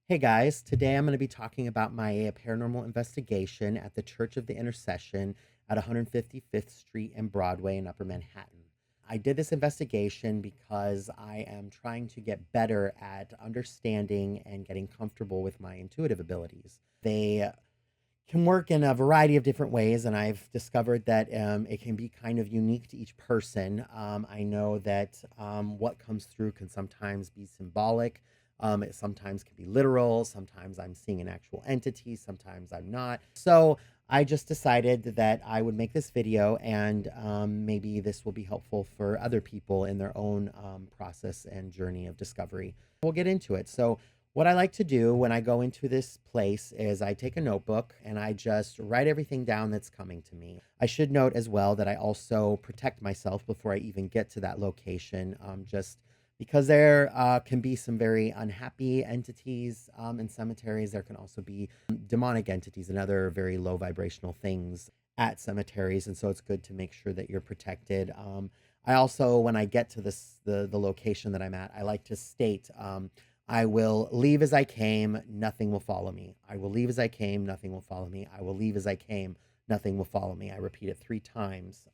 Hey guys, today I'm going to be talking about my paranormal investigation at the Church of the Intercession at 155th Street and Broadway in Upper Manhattan. I did this investigation because I am trying to get better at understanding and getting comfortable with my intuitive abilities. They can work in a variety of different ways, and I've discovered that it can be kind of unique to each person. I know that what comes through can sometimes be symbolic. It sometimes can be literal. Sometimes I'm seeing an actual entity. Sometimes I'm not. So I just decided that I would make this video, and maybe this will be helpful for other people in their own process and journey of discovery. We'll get into it. So what I like to do when I go into this place is I take a notebook and I just write everything down that's coming to me. I should note as well that I also protect myself before I even get to that location, just because there can be some very unhappy entities in cemeteries. There can also be demonic entities and other very low vibrational things at cemeteries. And so it's good to make sure that you're protected. I also, when I get to the location that I'm at, I like to state, I will leave as I came, nothing will follow me. I will leave as I came, nothing will follow me. I will leave as I came, nothing will follow me. I repeat it 3 times,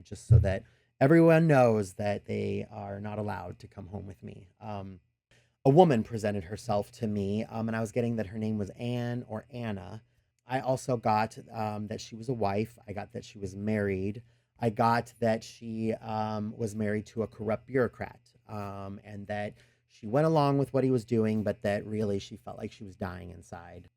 just so that everyone knows that they are not allowed to come home with me. A woman presented herself to me, and I was getting that her name was Anne or Anna. I also got that she was a wife. I got that she was married. I got that she was married to a corrupt bureaucrat, and that she went along with what he was doing, but that really she felt like she was dying inside.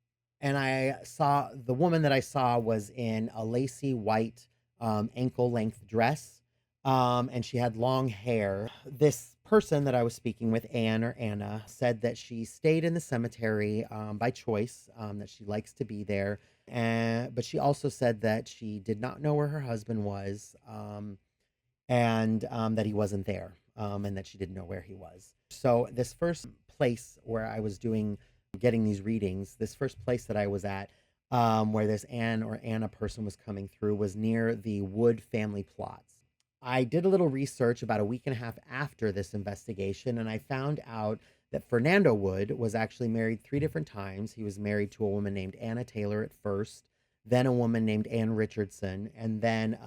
And I saw the woman that I saw was in a lacy white ankle length dress, and she had long hair. This person that I was speaking with, Anne or Anna, said that she stayed in the cemetery by choice, that she likes to be there. But she also said that she did not know where her husband was, and that he wasn't there, and that she didn't know where he was. So this first place where I was getting these readings, this first place that I was at, where this Anne or Anna person was coming through, was near the Wood family plots. I did a little research about a week and a half after this investigation, and I found out that Fernando Wood was actually married 3 different times. He was married to a woman named Anna Taylor at first, then a woman named Ann Richardson, and then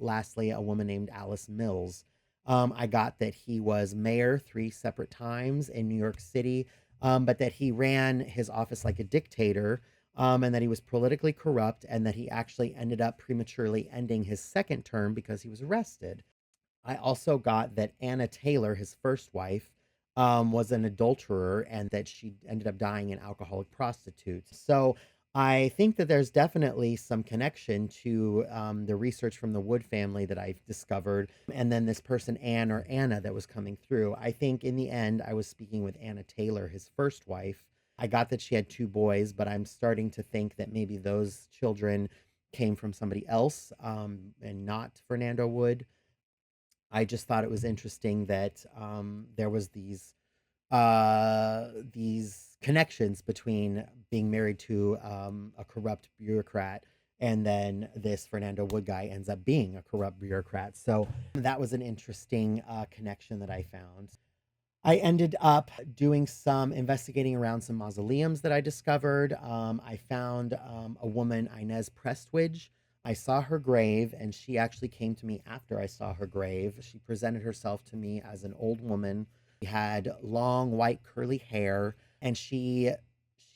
lastly, a woman named Alice Mills. I got that he was mayor 3 separate times in New York City, but that he ran his office like a dictator, and that he was politically corrupt, and that he actually ended up prematurely ending his second term because he was arrested. I also got that Anna Taylor, his first wife, was an adulterer and that she ended up dying an alcoholic prostitute. So I think that there's definitely some connection to the research from the Wood family that I've discovered. And then this person, Anne or Anna, that was coming through. I think in the end, I was speaking with Anna Taylor, his first wife. I got that she had 2 boys, but I'm starting to think that maybe those children came from somebody else, and not Fernando Wood. I just thought it was interesting that there was these connections between being married to a corrupt bureaucrat, and then this Fernando Wood guy ends up being a corrupt bureaucrat. So that was an interesting connection that I found. I ended up doing some investigating around some mausoleums that I discovered. I found a woman, Inez Prestwidge. I saw her grave, and she actually came to me after I saw her grave. She presented herself to me as an old woman. She had long, white, curly hair, and she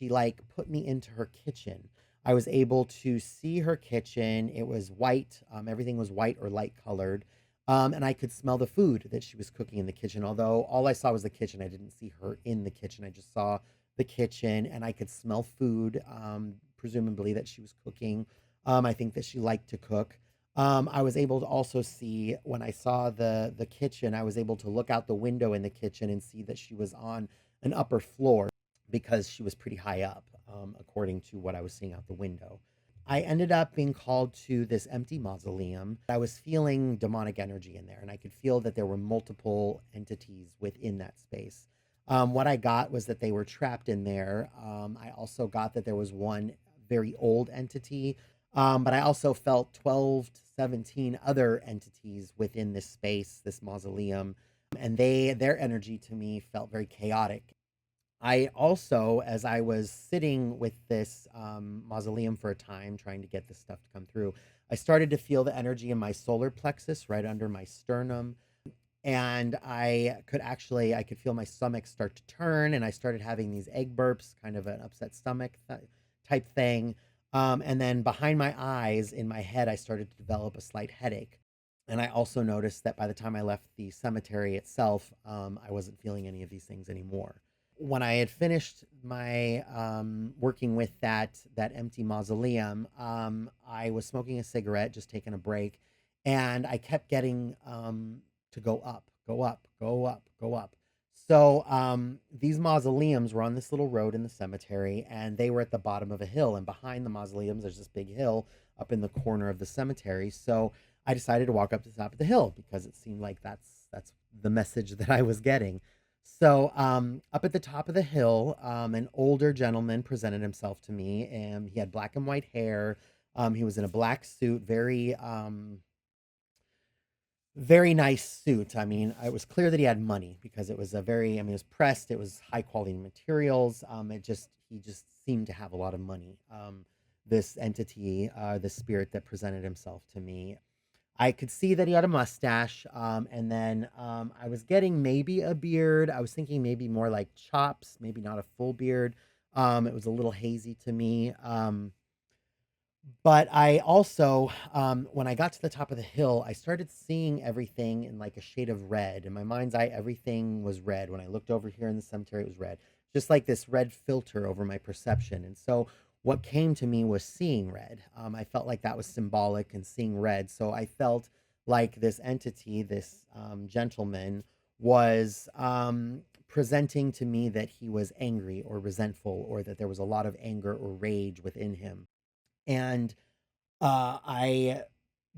like put me into her kitchen. I was able to see her kitchen. It was white. Everything was white or light colored. And I could smell the food that she was cooking in the kitchen. Although all I saw was the kitchen, I didn't see her in the kitchen. I just saw the kitchen, and I could smell food, presumably that she was cooking. I think that she liked to cook. I was able to also see when I saw the kitchen. I was able to look out the window in the kitchen and see that she was on an upper floor because she was pretty high up, according to what I was seeing out the window. I ended up being called to this empty mausoleum. I was feeling demonic energy in there, and I could feel that there were multiple entities within that space. What I got was that they were trapped in there. I also got that there was one very old entity, but I also felt 12 to 17 other entities within this space, this mausoleum, and their energy to me felt very chaotic. I also, as I was sitting with this mausoleum for a time, trying to get this stuff to come through, I started to feel the energy in my solar plexus right under my sternum. And I could feel my stomach start to turn, and I started having these egg burps, kind of an upset stomach type thing. And then behind my eyes, in my head, I started to develop a slight headache. And I also noticed that by the time I left the cemetery itself, I wasn't feeling any of these things anymore. When I had finished my working with that empty mausoleum, I was smoking a cigarette, just taking a break, and I kept getting to go up, go up, go up, go up. So these mausoleums were on this little road in the cemetery, and they were at the bottom of a hill. And behind the mausoleums, there's this big hill up in the corner of the cemetery. So I decided to walk up to the top of the hill because it seemed like that's the message that I was getting. So up at the top of the hill, an older gentleman presented himself to me, and he had black and white hair. He was in a black suit, very nice suit. I mean, it was clear that he had money because it was I mean, it was pressed, it was high quality materials. He just seemed to have a lot of money. This entity, the spirit that presented himself to me, I could see that he had a mustache. And then I was getting maybe a beard. I was thinking maybe more like chops, maybe not a full beard. It was a little hazy to me. But I also, when I got to the top of the hill, I started seeing everything in like a shade of red. In my mind's eye, everything was red. When I looked over here in the cemetery, it was red, just like this red filter over my perception. And so what came to me was seeing red. I felt like that was symbolic and seeing red. So I felt like this entity, this gentleman, was presenting to me that he was angry or resentful, or that there was a lot of anger or rage within him. And I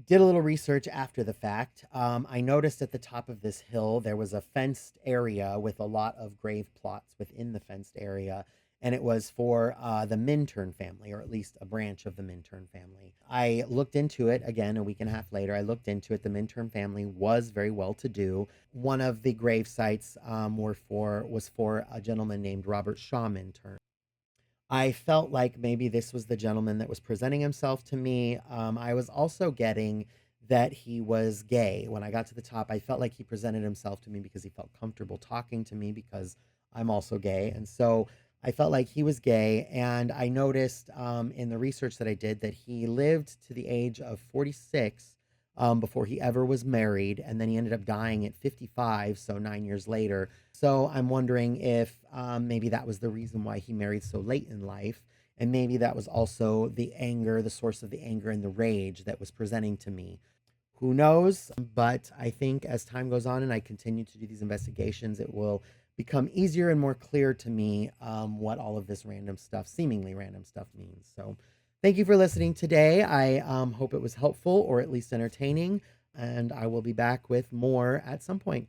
did a little research after the fact. I noticed at the top of this hill there was a fenced area with a lot of grave plots within the fenced area, and it was for the Minturn family, or at least a branch of the Minturn family. I looked into it again a week and a half later. I looked into it. The Minturn family was very well to do. One of the grave sites was for a gentleman named Robert Shaw Minturn. I felt like maybe this was the gentleman that was presenting himself to me. I was also getting that he was gay. When I got to the top, I felt like he presented himself to me because he felt comfortable talking to me because I'm also gay. And so I felt like he was gay. And I noticed in the research that I did that he lived to the age of 46 before he ever was married. And then he ended up dying at 55, so 9 years later. So I'm wondering if maybe that was the reason why he married so late in life. And maybe that was also the anger, the source of the anger and the rage that was presenting to me. Who knows? But I think as time goes on and I continue to do these investigations, it will become easier and more clear to me what all of this random stuff, seemingly random stuff, means. So thank you for listening today. I hope it was helpful or at least entertaining. And I will be back with more at some point.